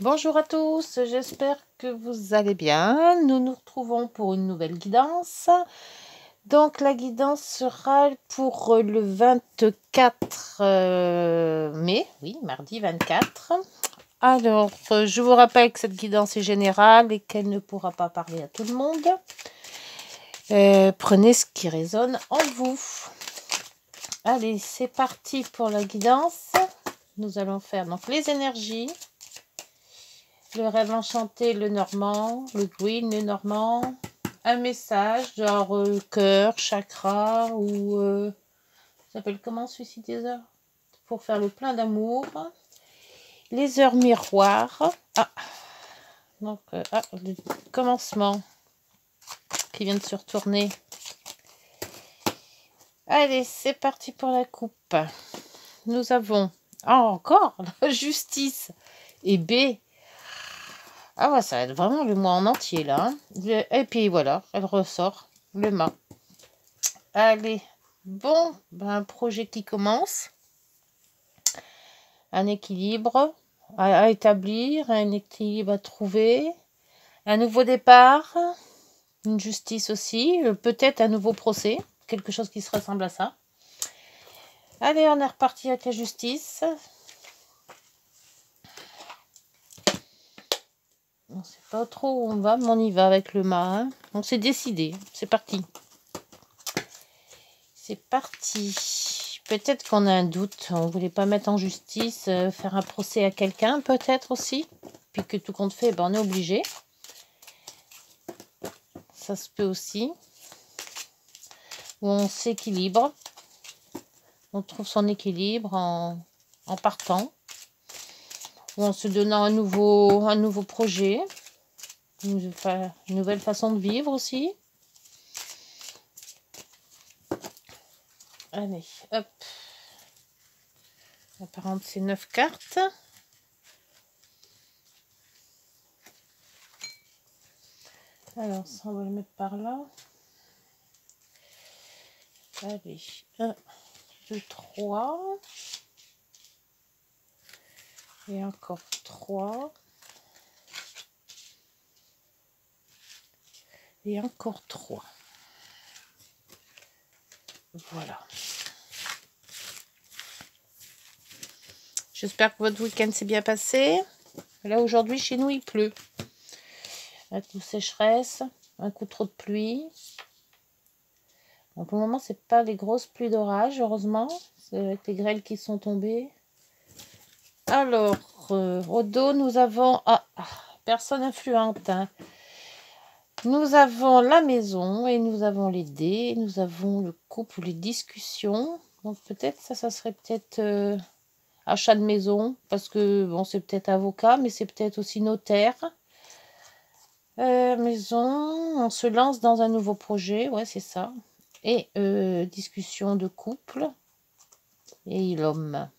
Bonjour à tous, j'espère que vous allez bien. Nous nous retrouvons pour une nouvelle guidance. Donc la guidance sera pour le 24 mai, oui, mardi 24. Alors, je vous rappelle que cette guidance est générale et qu'elle ne pourra pas parler à tout le monde. Prenez ce qui résonne en vous. Allez, c'est parti pour la guidance. Nous allons faire donc les énergies. Le rêve enchanté, le normand, le green, le normand. Un message, genre cœur, chakra, ou ça s'appelle comment celui-ci des heures? Pour faire le plein d'amour. Les heures miroirs. Donc, le commencement qui vient de se retourner. Allez, c'est parti pour la coupe. Nous avons encore la justice et B. Ah ouais, ça va être vraiment le mois en entier là. Et puis voilà, elle ressort le mât. Allez, bon, un projet qui commence. Un équilibre à établir, un équilibre à trouver. Un nouveau départ, une justice aussi, peut-être un nouveau procès, quelque chose qui se ressemble à ça. Allez, on est reparti avec la justice. On ne sait pas trop où on va, mais on y va avec le mât. Hein. On s'est décidé, c'est parti. C'est parti. Peut-être qu'on a un doute, on ne voulait pas mettre en justice, faire un procès à quelqu'un, peut-être aussi. Puis que tout compte fait, ben, on est obligé. Ça se peut aussi. Où on s'équilibre. On trouve son équilibre en partant. Ou en se donnant un nouveau projet. Une nouvelle façon de vivre aussi. Allez, hop. Apparemment, c'est 9 cartes. Alors, ça, on va le mettre par là. Allez, 1, 2, 3. Et encore 3. Et encore 3. Voilà. J'espère que votre week-end s'est bien passé. Là, aujourd'hui, chez nous, il pleut. Un coup de sécheresse, un coup trop de pluie. Bon, pour le moment, c'est pas les grosses pluies d'orage, heureusement. C'est avec les grêles qui sont tombées. Alors, au dos, nous avons... personne influente. Hein. Nous avons la maison et nous avons les dés. Nous avons le couple ou les discussions. Donc, peut-être, ça serait peut-être achat de maison. Parce que, bon, c'est peut-être avocat, mais c'est peut-être aussi notaire. Maison, on se lance dans un nouveau projet. Ouais, c'est ça. Et discussion de couple. Et l'homme.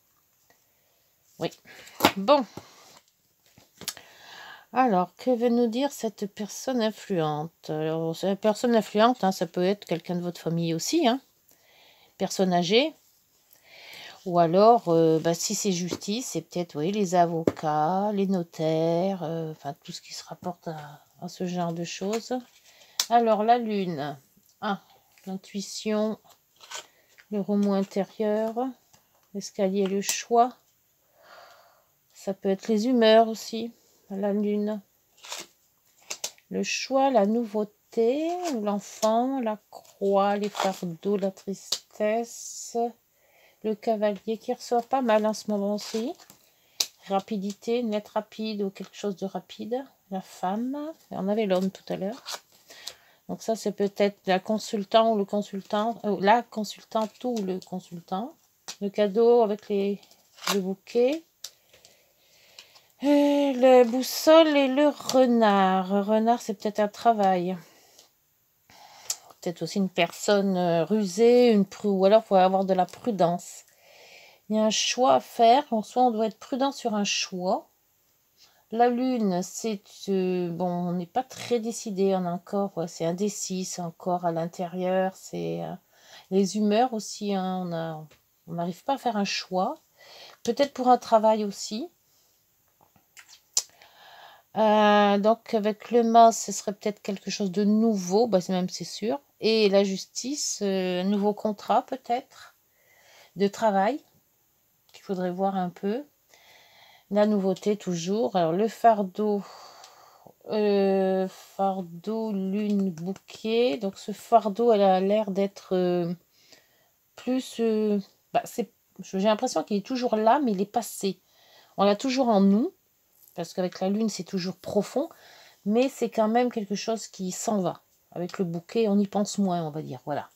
Oui. Bon. Alors, que veut nous dire cette personne influente? Alors, cette personne influente, hein, ça peut être quelqu'un de votre famille aussi, hein, personne âgée. Ou alors, si c'est justice, c'est peut-être oui, les avocats, les notaires, enfin tout ce qui se rapporte à ce genre de choses. Alors, la lune. L'intuition, le remous intérieur, l'escalier, le choix. Ça peut être les humeurs aussi, la lune. Le choix, la nouveauté, l'enfant, la croix, les fardeaux, la tristesse, le cavalier qui ressort pas mal en ce moment aussi. Rapidité, une lettre rapide ou quelque chose de rapide. La femme, et on avait l'homme tout à l'heure. Donc ça, c'est peut-être la consultant ou le consultant, la consultante ou le consultant. Le cadeau avec le bouquet. Le boussole et le renard. Renard, c'est peut-être un travail. Peut-être aussi une personne rusée, ou alors il faut avoir de la prudence. Il y a un choix à faire. Soit on doit être prudent sur un choix. La lune, c'est... on n'est pas très décidé. On a encore... c'est indécis, c'est encore à l'intérieur. C'est les humeurs aussi. Hein, on n'arrive pas à faire un choix. Peut-être pour un travail aussi. Donc avec le mas, ce serait peut-être quelque chose de nouveau, bah, c'est sûr. Et la justice, un nouveau contrat peut-être, de travail, qu'il faudrait voir un peu. La nouveauté toujours. Alors le fardeau, lune, bouquet. Donc ce fardeau, elle a l'air d'être plus... bah, j'ai l'impression qu'il est toujours là, mais il est passé. On l'a toujours en nous, parce qu'avec la lune, c'est toujours profond. Mais c'est quand même quelque chose qui s'en va. Avec le bouquet, on y pense moins, on va dire. Voilà.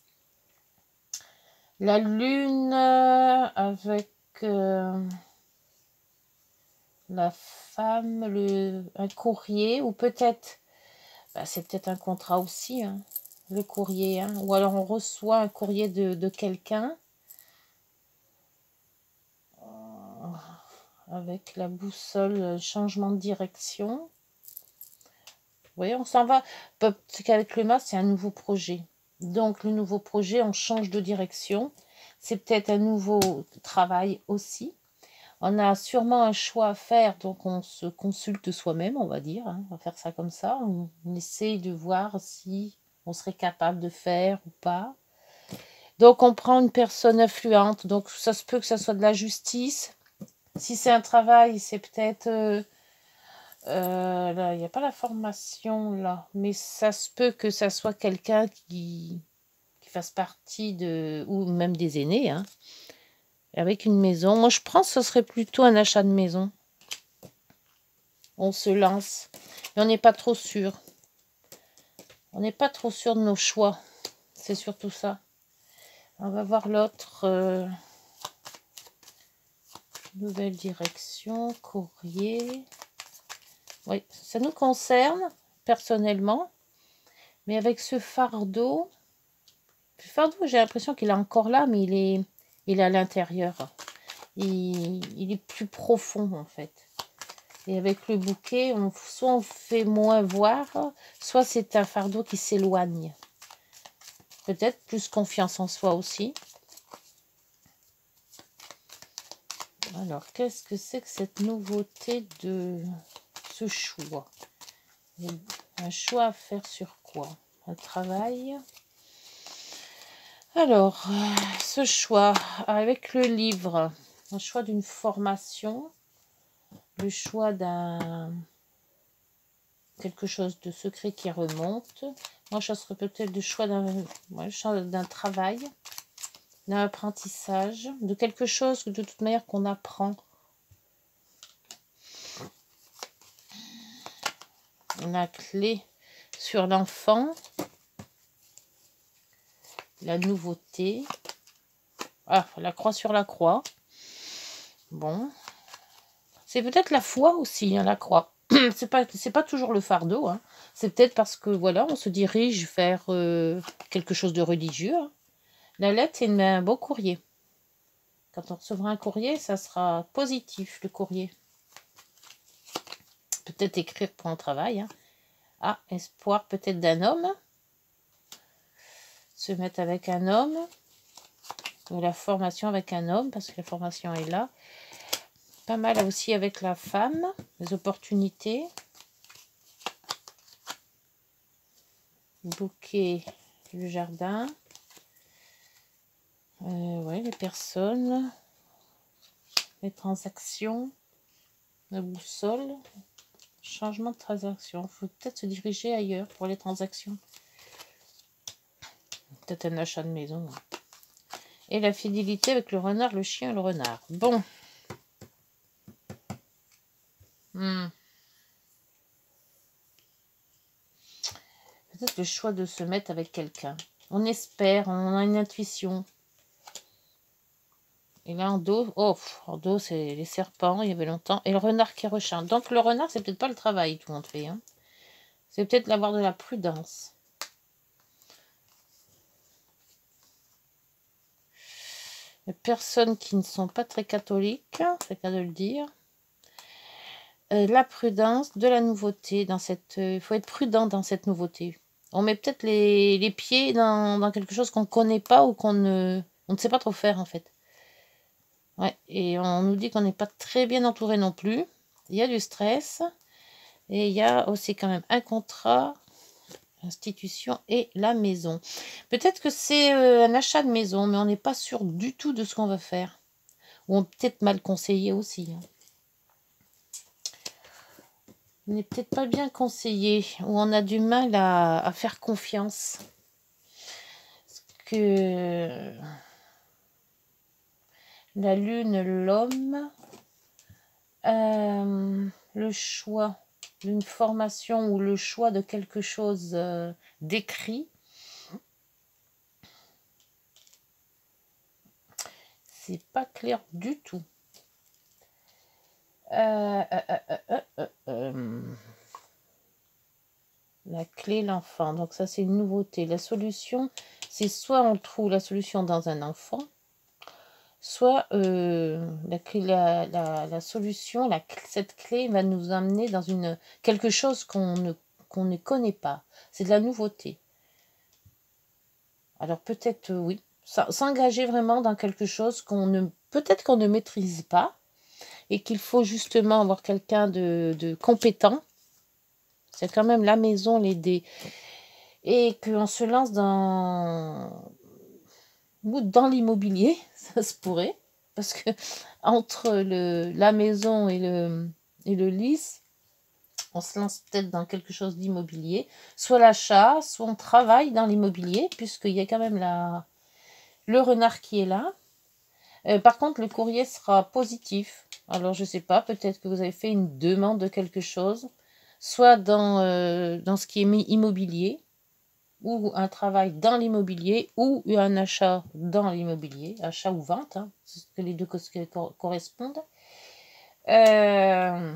La lune avec la femme, un courrier, ou peut-être, bah, c'est peut-être un contrat aussi, hein, le courrier. Hein, ou alors on reçoit un courrier de quelqu'un. Avec la boussole, changement de direction. Vous voyez, on s'en va. Peut-être qu'avec le mas, c'est un nouveau projet. Donc, le nouveau projet, on change de direction. C'est peut-être un nouveau travail aussi. On a sûrement un choix à faire, donc on se consulte soi-même, on va dire. Hein, on va faire ça comme ça. On essaye de voir si on serait capable de faire ou pas. Donc, on prend une personne influente. Donc, ça se peut que ça soit de la justice. Si c'est un travail, c'est peut-être... là, il n'y a pas la formation, là. Mais ça se peut que ça soit quelqu'un qui fasse partie de... ou même des aînés, hein. Avec une maison. Moi, je pense que ce serait plutôt un achat de maison. On se lance. Et on n'est pas trop sûr. On n'est pas trop sûr de nos choix. C'est surtout ça. On va voir l'autre. Nouvelle direction, courrier. Oui, ça nous concerne personnellement. Mais avec ce fardeau, j'ai l'impression qu'il est encore là, mais il est à l'intérieur. Il est plus profond, en fait. Et avec le bouquet, soit on fait moins voir, soit c'est un fardeau qui s'éloigne. Peut-être plus confiance en soi aussi. Alors, qu'est-ce que c'est que cette nouveauté de ce choix? Un choix à faire sur quoi? Un travail. Alors, ce choix avec le livre, un choix d'une formation, le choix d'un quelque chose de secret qui remonte. Moi, ça serait peut-être le choix d'un travail, d'un apprentissage, de quelque chose de toute manière qu'on apprend. La clé sur l'enfant, la nouveauté. Ah, la croix sur la croix. Bon. C'est peut-être la foi aussi, hein, la croix. C'est pas toujours le fardeau. Hein. C'est peut-être parce que, voilà, on se dirige vers quelque chose de religieux. Hein. La lettre, c'est un beau courrier. Quand on recevra un courrier, ça sera positif, le courrier. Peut-être écrire pour un travail. Hein. Ah, espoir peut-être d'un homme. Se mettre avec un homme. Ou la formation avec un homme, parce que la formation est là. Pas mal aussi avec la femme, les opportunités. Bouquet, le jardin. Ouais, les personnes. Les transactions. La boussole. Changement de transaction. Il faut peut-être se diriger ailleurs pour les transactions. Peut-être un achat de maison. Et la fidélité avec le renard, le chien et le renard. Bon. Peut-être le choix de se mettre avec quelqu'un. On espère, on a une intuition. Et là, en dos, c'est les serpents, il y avait longtemps. Et le renard qui rechante. Donc, le renard, c'est peut-être pas le travail, tout le monde fait. Hein. C'est peut-être l'avoir de la prudence. Les personnes qui ne sont pas très catholiques, c'est le cas de le dire. La prudence, de la nouveauté. Il faut être prudent dans cette nouveauté. On met peut-être les pieds dans quelque chose qu'on ne connaît pas ou on ne sait pas trop faire, en fait. Ouais, et on nous dit qu'on n'est pas très bien entouré non plus. Il y a du stress. Et il y a aussi quand même un contrat, institution et la maison. Peut-être que c'est un achat de maison, mais on n'est pas sûr du tout de ce qu'on va faire. Ou on peut-être mal conseillé aussi. Hein. On n'est peut-être pas bien conseillé, ou on a du mal à faire confiance. Parce que la lune, l'homme, le choix d'une formation ou le choix de quelque chose d'écrit, c'est pas clair du tout. La clé, l'enfant. Donc ça, c'est une nouveauté. La solution, c'est soit on trouve la solution dans un enfant, soit la solution, cette clé va nous amener dans quelque chose qu'on ne connaît pas. C'est de la nouveauté. Alors peut-être, oui, s'engager vraiment dans quelque chose peut-être qu'on ne maîtrise pas et qu'il faut justement avoir quelqu'un de compétent. C'est quand même la maison, les dés. Et qu'on se lance dans l'immobilier, ça se pourrait. Parce que entre la maison et le lys, on se lance peut-être dans quelque chose d'immobilier. Soit l'achat, soit on travaille dans l'immobilier, puisqu'il y a quand même le renard qui est là. Par contre, le courrier sera positif. Alors, je ne sais pas, peut-être que vous avez fait une demande de quelque chose, soit dans ce qui est immobilier, ou un travail dans l'immobilier, ou un achat dans l'immobilier, achat ou vente, hein, c'est ce que les deux correspondent. Par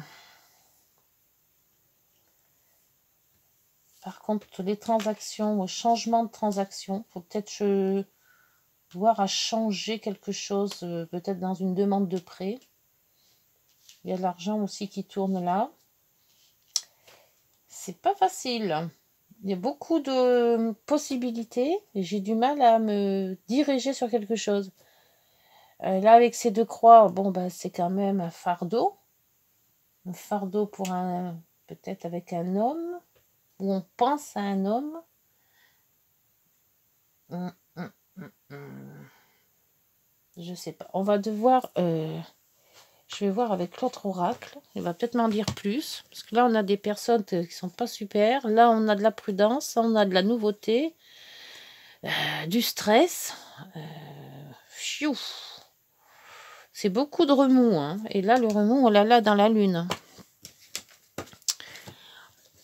contre, les transactions, le changement de transaction, il faut peut-être voir à changer quelque chose, peut-être dans une demande de prêt. Il y a de l'argent aussi qui tourne là. C'est pas facile. Il y a beaucoup de possibilités et j'ai du mal à me diriger sur quelque chose. Là, avec ces deux croix, bon, bah, c'est quand même un fardeau. Un fardeau pour peut-être avec un homme, ou on pense à un homme. Je sais pas. On va devoir... je vais voir avec l'autre oracle. Il va peut-être m'en dire plus. Parce que là, on a des personnes qui sont pas super. Là, on a de la prudence. On a de la nouveauté. Du stress. C'est beaucoup de remous. Hein. Et là, le remous, on l'a là dans la lune.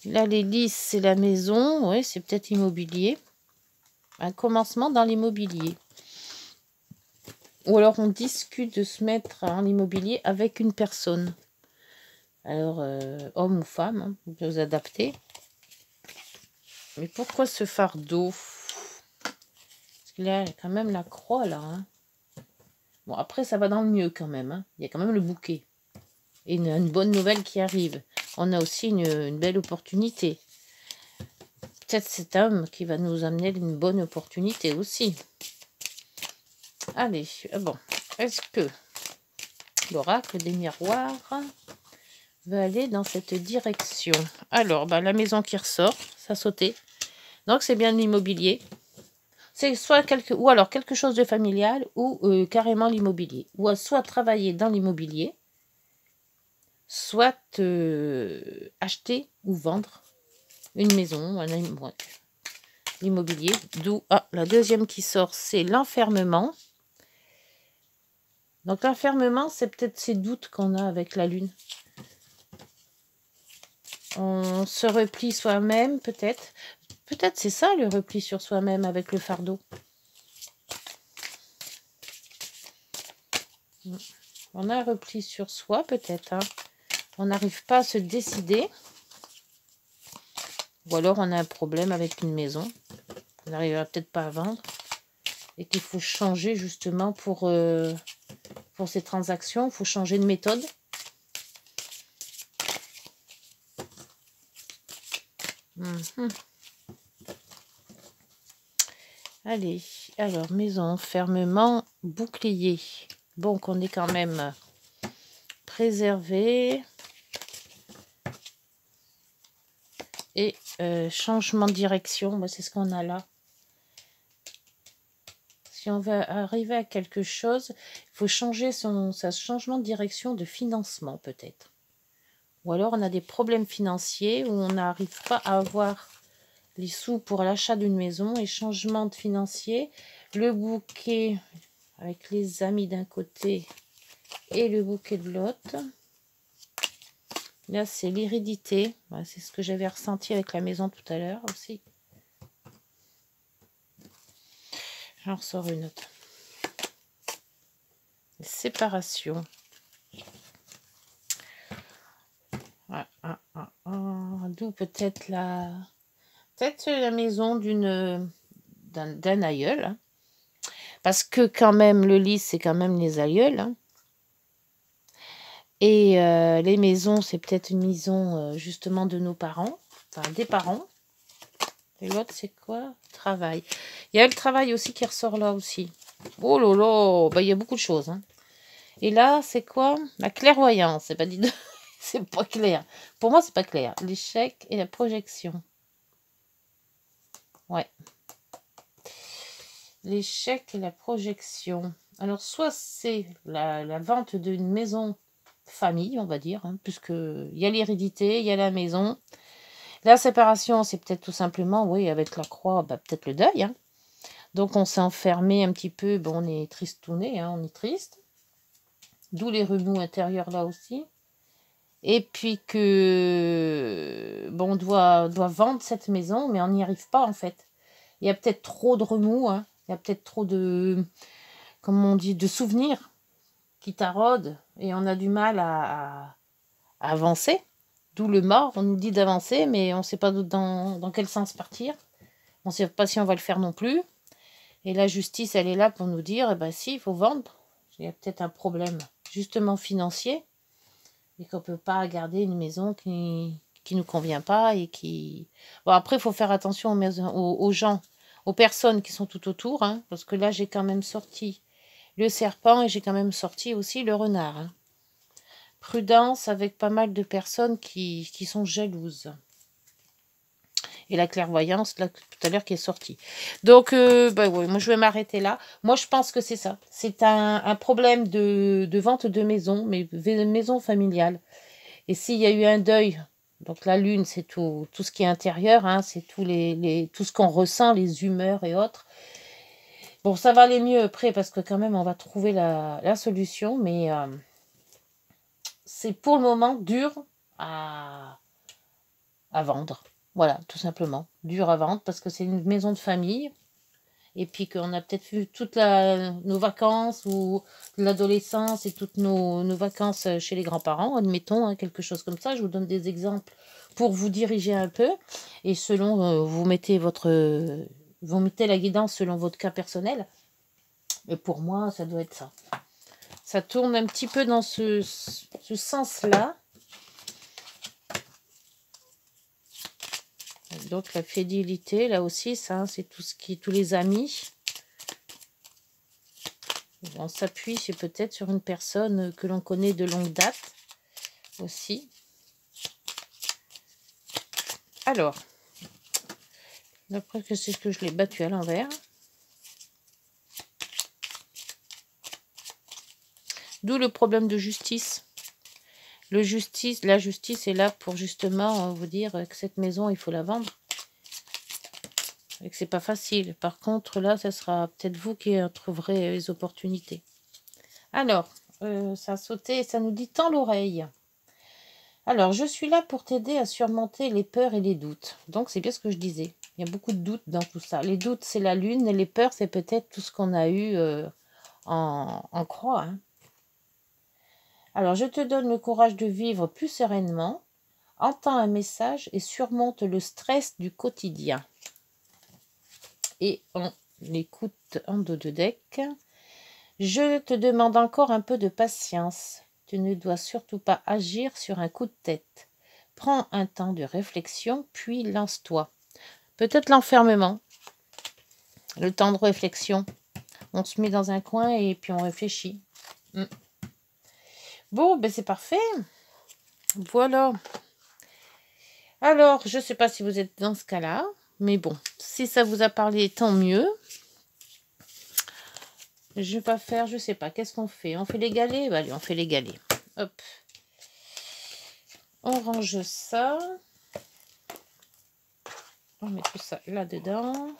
Là, les lys, c'est la maison. Oui, c'est peut-être immobilier. Un commencement dans l'immobilier. Ou alors, on discute de se mettre en immobilier avec une personne. Alors, homme ou femme, hein, vous pouvez vous adapter. Mais pourquoi ce fardeau? Parce qu'il y a quand même la croix, là. Hein. Bon, après, ça va dans le mieux, quand même. Hein. Il y a quand même le bouquet. Et une bonne nouvelle qui arrive. On a aussi une belle opportunité. Peut-être cet homme qui va nous amener une bonne opportunité aussi. Allez, bon. Est-ce que l'oracle des miroirs va aller dans cette direction? Alors, bah, la maison qui ressort, ça a sauté. Donc, c'est bien l'immobilier. C'est soit ou alors quelque chose de familial ou carrément l'immobilier. Ou soit travailler dans l'immobilier, soit acheter ou vendre une maison, l'immobilier. D'où la deuxième qui sort, c'est l'enfermement. Donc l'enfermement, c'est peut-être ces doutes qu'on a avec la lune. On se replie soi-même, peut-être. Peut-être c'est ça le repli sur soi-même avec le fardeau. On a un repli sur soi, peut-être. Hein. On n'arrive pas à se décider. Ou alors on a un problème avec une maison. On n'arrivera peut-être pas à vendre. Et qu'il faut changer justement pour ces transactions. Il faut changer de méthode. Allez, alors maison, fermement, bouclier. Bon, qu'on est quand même préservé. et changement de direction. Bah, c'est ce qu'on a là. Si on veut arriver à quelque chose, il faut changer sa changement de direction de financement peut-être. Ou alors on a des problèmes financiers où on n'arrive pas à avoir les sous pour l'achat d'une maison et changement de financier. Le bouquet avec les amis d'un côté et le bouquet de l'autre. Là, c'est l'hérédité. C'est ce que j'avais ressenti avec la maison tout à l'heure aussi. J'en ressors une autre. Séparation. D'où peut-être la maison d'un aïeul. Hein. Parce que quand même, le lit, c'est quand même les aïeuls. Hein. Et les maisons, c'est peut-être une maison justement de nos parents. Enfin, des parents. Et l'autre, c'est quoi? Travail. Il y a le travail aussi qui ressort là aussi. Oh là là, bah, il y a beaucoup de choses. Hein. Et là, c'est quoi? La clairvoyance. C'est pas dit de... c'est pas clair. Pour moi, c'est pas clair. L'échec et la projection. Ouais. L'échec et la projection. Alors, soit c'est la vente d'une maison famille, on va dire, hein, puisqu'il y a l'hérédité, il y a la maison. La séparation, c'est peut-être tout simplement, oui, avec la croix, bah, peut-être le deuil. Hein. Donc, on s'est enfermé un petit peu, bon, on est tristouné, hein, on est triste. D'où les remous intérieurs là aussi. Et puis que, bon, on doit vendre cette maison, mais on n'y arrive pas en fait. Il y a peut-être trop de remous, hein. Il y a peut-être trop de, comment on dit, de souvenirs qui taraudent et on a du mal à avancer. D'où le mort, on nous dit d'avancer, mais on ne sait pas dans quel sens partir. On ne sait pas si on va le faire non plus. Et la justice, elle est là pour nous dire, eh ben si, il faut vendre. Il y a peut-être un problème justement financier et qu'on ne peut pas garder une maison qui nous convient pas et qui... Bon, après, il faut faire attention aux gens, aux personnes qui sont tout autour, hein, parce que là, j'ai quand même sorti le serpent et j'ai quand même sorti aussi le renard. Hein. Prudence avec pas mal de personnes qui sont jalouses. Et la clairvoyance, là, tout à l'heure, qui est sortie. Donc, bah ouais, moi, je vais m'arrêter là. Moi, je pense que c'est ça. C'est un problème de vente de maison, mais maison familiale. Et s'il y a eu un deuil, donc la lune, c'est tout ce qui est intérieur, hein, c'est tout ce qu'on ressent, les humeurs et autres. Bon, ça va aller mieux après, parce que quand même, on va trouver la solution, mais c'est pour le moment dur à vendre. Voilà, tout simplement. Dur à vendre parce que c'est une maison de famille. Et puis qu'on a peut-être vu toutes nos vacances ou l'adolescence et toutes nos vacances chez les grands-parents, admettons, hein, quelque chose comme ça. Je vous donne des exemples pour vous diriger un peu. Et selon, vous mettez la guidance selon votre cas personnel. Et pour moi, ça doit être ça. Ça tourne un petit peu dans ce sens-là. Donc la fidélité, là aussi, ça, c'est tous les amis. On s'appuie peut-être sur une personne que l'on connaît de longue date aussi. Alors, d'après que c'est que je l'ai battu à l'envers. D'où le problème de justice. La justice est là pour justement vous dire que cette maison, il faut la vendre. Et que c'est pas facile. Par contre, là, ça sera peut-être vous qui trouverez les opportunités. Alors, ça a sauté et ça nous dit tant l'oreille. Alors, je suis là pour t'aider à surmonter les peurs et les doutes. Donc, c'est bien ce que je disais. Il y a beaucoup de doutes dans tout ça. Les doutes, c'est la lune. Et les peurs, c'est peut-être tout ce qu'on a eu en croix. Hein. Alors, je te donne le courage de vivre plus sereinement. Entends un message et surmonte le stress du quotidien. Et on écoute en dos de deck. Je te demande encore un peu de patience. Tu ne dois surtout pas agir sur un coup de tête. Prends un temps de réflexion, puis lance-toi. Peut-être l'enfermement. Le temps de réflexion. On se met dans un coin et puis on réfléchit. Bon, ben c'est parfait. Voilà. Alors, je ne sais pas si vous êtes dans ce cas-là, mais bon, si ça vous a parlé, tant mieux. Je vais pas faire, je sais pas, qu'est-ce qu'on fait? On fait les galets? Bah, allez, on fait les galets. Hop. On range ça. On met tout ça là-dedans.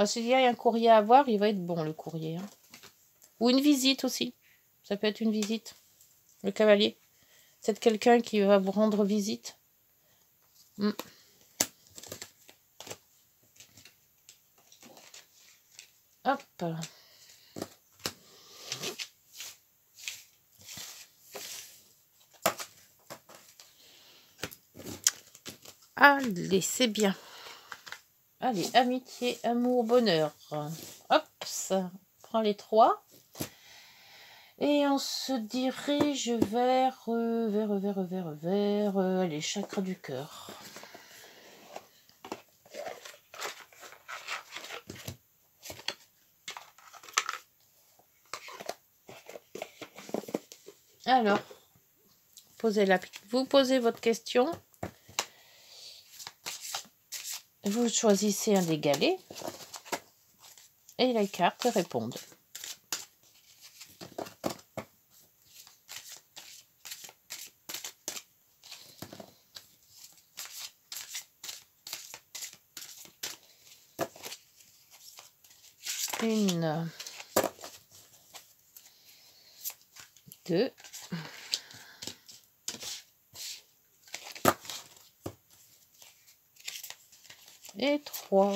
S'il y a un courrier à avoir, il va être bon, le courrier. Hein. Ou une visite aussi. Ça peut être une visite. Le cavalier. C'est quelqu'un qui va vous rendre visite. Hop. Allez, c'est bien. Allez, amitié, amour, bonheur. Hop, ça prend les 3. Et on se dirige vers les chakras du cœur. Alors, vous posez votre question. Vous choisissez un des galets et les cartes répondent. Une, 2, et 3.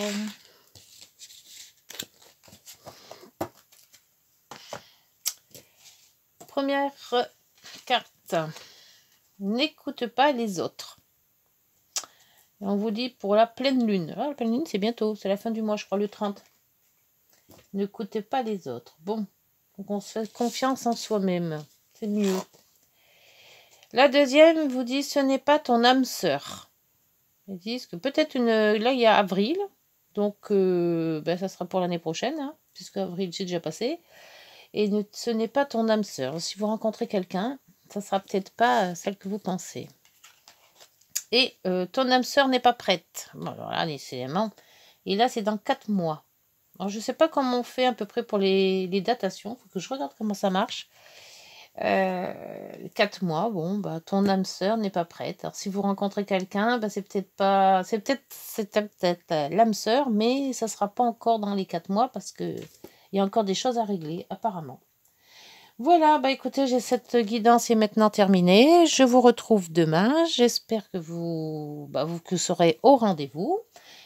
Première carte. N'écoute pas les autres. Et on vous dit pour la pleine lune. Ah, la pleine lune, c'est bientôt. C'est la fin du mois, je crois, le 30. N'écoutez pas les autres. Bon, donc on se fait confiance en soi-même. C'est mieux. La deuxième vous dit ce n'est pas ton âme sœur. Ils disent que peut-être là il y a avril, donc ça sera pour l'année prochaine, hein, puisque avril c'est déjà passé. Et ce n'est pas ton âme sœur. Si vous rencontrez quelqu'un, ça sera peut-être pas celle que vous pensez. Et ton âme sœur n'est pas prête. Bon, alors là, décidément. Et là, c'est dans 4 mois. Alors, je ne sais pas comment on fait à peu près pour les datations. Il faut que je regarde comment ça marche. 4 mois, bon, ton âme sœur n'est pas prête. Alors, si vous rencontrez quelqu'un, c'est peut-être pas... C'est peut-être l'âme sœur, mais ça ne sera pas encore dans les 4 mois parce que il y a encore des choses à régler, apparemment. Voilà, écoutez, j'ai cette guidance est maintenant terminée. Je vous retrouve demain. J'espère que vous serez au rendez-vous.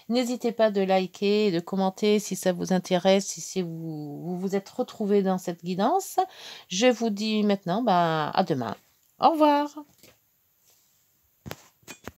N'hésitez pas de liker, de commenter si ça vous intéresse, si vous vous êtes retrouvés dans cette guidance. Je vous dis maintenant à demain. Au revoir.